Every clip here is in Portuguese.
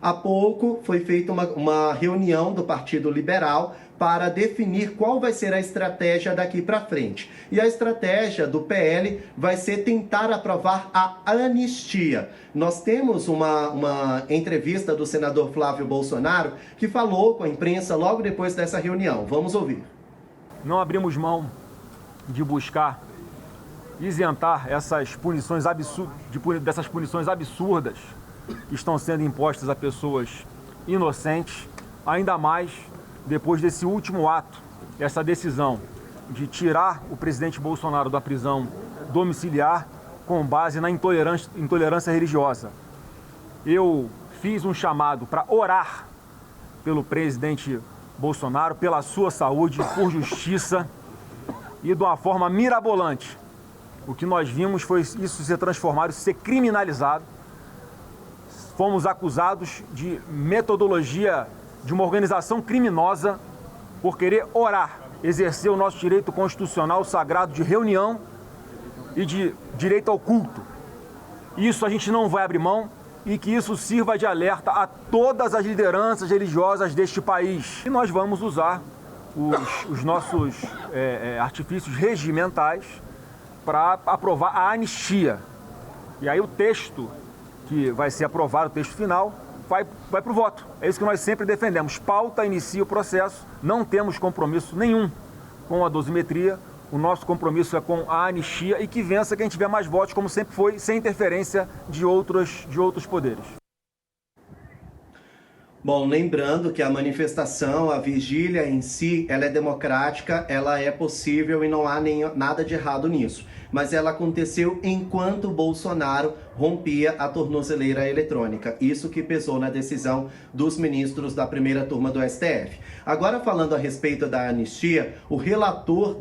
Há pouco foi feita uma reunião do Partido Liberal para definir qual vai ser a estratégia daqui para frente. E a estratégia do PL vai ser tentar aprovar a anistia. Nós temos uma entrevista do senador Flávio Bolsonaro que falou com a imprensa logo depois dessa reunião. Vamos ouvir. Não abrimos mão de buscar isentar essas punições dessas punições absurdas que estão sendo impostas a pessoas inocentes, ainda mais depois desse último ato, essa decisão de tirar o presidente Bolsonaro da prisão domiciliar com base na intolerância religiosa. Eu fiz um chamado para orar pelo presidente Bolsonaro, pela sua saúde, por justiça, e de uma forma mirabolante. O que nós vimos foi isso ser transformado, ser criminalizado. Fomos acusados de metodologia de uma organização criminosa por querer orar, exercer o nosso direito constitucional sagrado de reunião e de direito ao culto. Isso a gente não vai abrir mão e que isso sirva de alerta a todas as lideranças religiosas deste país. E nós vamos usar os nossos artifícios regimentais para aprovar a anistia. E aí o texto que vai ser aprovado, o texto final, vai para o voto. É isso que nós sempre defendemos. Pauta, inicia o processo, não temos compromisso nenhum com a dosimetria, o nosso compromisso é com a anistia e que vença quem tiver mais votos, como sempre foi, sem interferência de outros poderes. Bom, lembrando que a manifestação, a vigília em si, ela é democrática, ela é possível e não há nada de errado nisso. Mas ela aconteceu enquanto Bolsonaro rompia a tornozeleira eletrônica. Isso que pesou na decisão dos ministros da primeira turma do STF. Agora, falando a respeito da anistia, o relator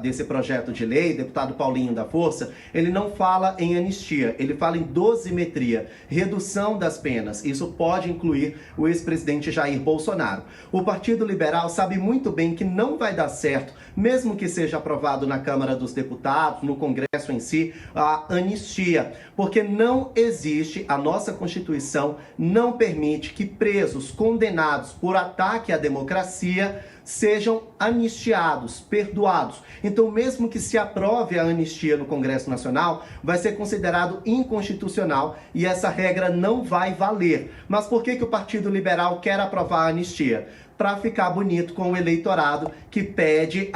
desse projeto de lei, deputado Paulinho da Força, ele não fala em anistia, ele fala em dosimetria, redução das penas. Isso pode incluir o ex-presidente Jair Bolsonaro. O Partido Liberal sabe muito bem que não vai dar certo, mesmo que seja aprovado na Câmara dos Deputados, no Congresso em si, a anistia, porque não existe, a nossa Constituição não permite que presos condenados por ataque à democracia sejam anistiados, perdoados. Então, mesmo que se aprove a anistia no Congresso Nacional, vai ser considerado inconstitucional e essa regra não vai valer. Mas por que o Partido Liberal quer aprovar a anistia? Para ficar bonito com o eleitorado que pede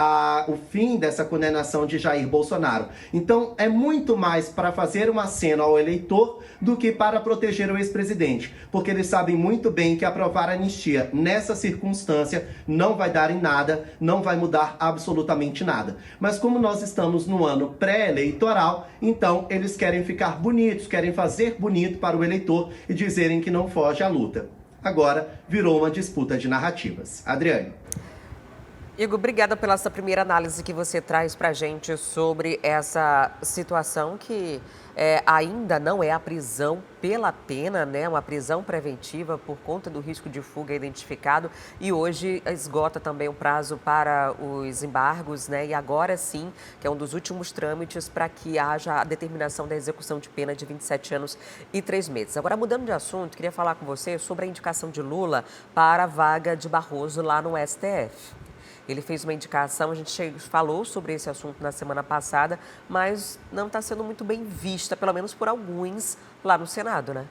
o fim dessa condenação de Jair Bolsonaro. Então, é muito mais para fazer uma cena ao eleitor do que para proteger o ex-presidente, porque eles sabem muito bem que aprovar a anistia nessa circunstância não vai dar em nada, não vai mudar absolutamente nada. Mas como nós estamos no ano pré-eleitoral, então eles querem ficar bonitos, querem fazer bonito para o eleitor e dizerem que não foge à luta. Agora virou uma disputa de narrativas. Adriane. Igor, obrigada pela essa primeira análise que você traz para a gente sobre essa situação que ainda não é a prisão pela pena, né? Uma prisão preventiva por conta do risco de fuga identificado e hoje esgota também o prazo para os embargos, né? E agora sim, que é um dos últimos trâmites para que haja a determinação da execução de pena de 27 anos e 3 meses. Agora, mudando de assunto, queria falar com você sobre a indicação de Lula para a vaga de Barroso lá no STF. Ele fez uma indicação, a gente falou sobre esse assunto na semana passada, mas não está sendo muito bem vista, pelo menos por alguns lá no Senado, né?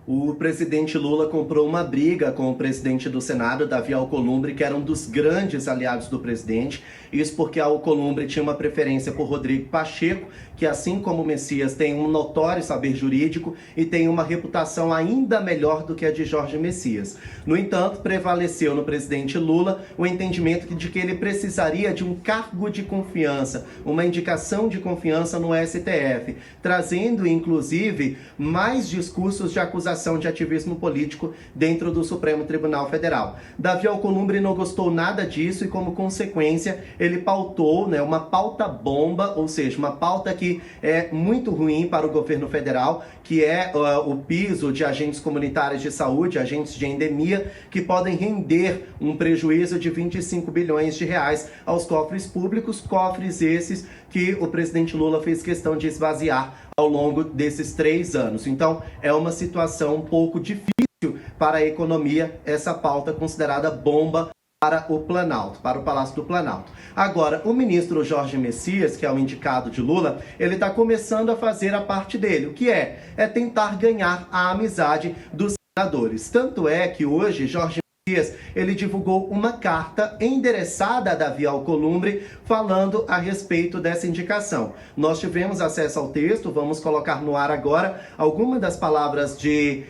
O presidente Lula comprou uma briga com o presidente do Senado, Davi Alcolumbre, que era um dos grandes aliados do presidente. Isso porque Alcolumbre tinha uma preferência por Rodrigo Pacheco, que assim como o Messias tem um notório saber jurídico e tem uma reputação ainda melhor do que a de Jorge Messias. No entanto, prevaleceu no presidente Lula o entendimento de que ele precisaria de um cargo de confiança, uma indicação de confiança no STF, trazendo inclusive mais discursos de acusação de ativismo político dentro do Supremo Tribunal Federal. Davi Alcolumbre não gostou nada disso e, como consequência, ele pautou, uma pauta bomba, ou seja, uma pauta que é muito ruim para o governo federal, que é o piso de agentes comunitários de saúde, agentes de endemia, que podem render um prejuízo de 25 bilhões de reais aos cofres públicos, cofres esses que o presidente Lula fez questão de esvaziar ao longo desses 3 anos. Então, é uma situação um pouco difícil para a economia, essa pauta considerada bomba para o Planalto, para o Palácio do Planalto. Agora, o ministro Jorge Messias, que é o indicado de Lula, ele está começando a fazer a parte dele, o que é tentar ganhar a amizade dos senadores. Tanto é que hoje Jorge Messias, ele divulgou uma carta endereçada a Davi Alcolumbre falando a respeito dessa indicação. Nós tivemos acesso ao texto, vamos colocar no ar agora. Algumas das palavras de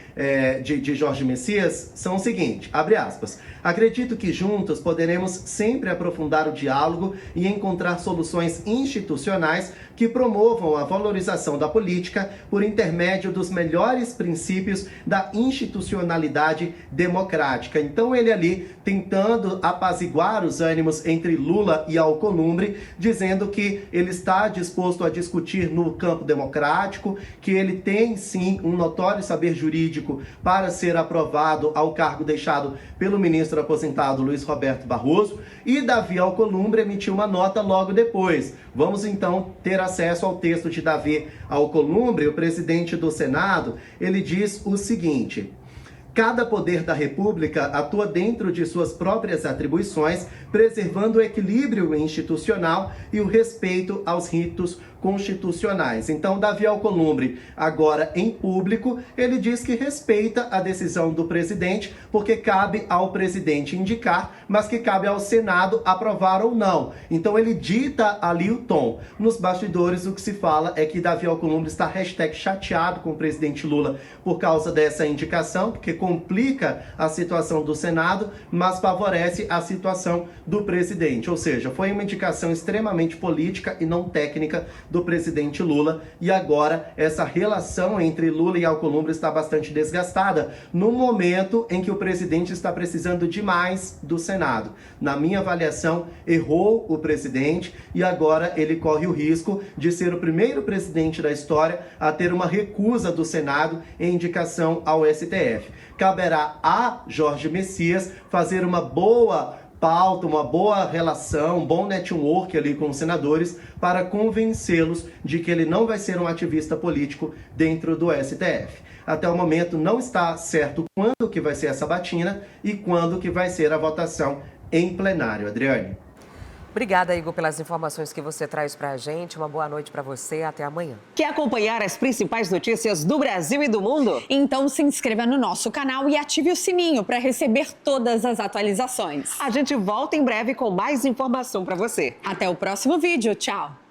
Jorge Messias são o seguinte, abre aspas: acredito que juntos poderemos sempre aprofundar o diálogo e encontrar soluções institucionais que promovam a valorização da política por intermédio dos melhores princípios da institucionalidade democrática. Então ele ali tentando apaziguar os ânimos entre Lula e Alcolumbre, dizendo que ele está disposto a discutir no campo democrático, que ele tem sim um notório saber jurídico para ser aprovado ao cargo deixado pelo ministro aposentado Luiz Roberto Barroso, e Davi Alcolumbre emitiu uma nota logo depois. Vamos então ter acesso ao texto de Davi Alcolumbre, o presidente do Senado. Ele diz o seguinte: cada poder da República atua dentro de suas próprias atribuições, preservando o equilíbrio institucional e o respeito aos ritos constitucionais. Então, Davi Alcolumbre, agora em público, ele diz que respeita a decisão do presidente, porque cabe ao presidente indicar, mas que cabe ao Senado aprovar ou não. Então, ele dita ali o tom. Nos bastidores, o que se fala é que Davi Alcolumbre está #chateado com o presidente Lula por causa dessa indicação, porque complica a situação do Senado, mas favorece a situação do presidente. Ou seja, foi uma indicação extremamente política e não técnica do presidente Lula, e agora essa relação entre Lula e Alcolumbre está bastante desgastada, no momento em que o presidente está precisando demais do Senado. Na minha avaliação, errou o presidente e agora ele corre o risco de ser o primeiro presidente da história a ter uma recusa do Senado em indicação ao STF. Caberá a Jorge Messias fazer uma boa pauta, uma boa relação, um bom network ali com os senadores para convencê-los de que ele não vai ser um ativista político dentro do STF. Até o momento não está certo quando que vai ser essa batina e quando que vai ser a votação em plenário. Adriane. Obrigada, Igor, pelas informações que você traz para a gente. Uma boa noite para você. Até amanhã. Quer acompanhar as principais notícias do Brasil e do mundo? Então se inscreva no nosso canal e ative o sininho para receber todas as atualizações. A gente volta em breve com mais informação para você. Até o próximo vídeo. Tchau!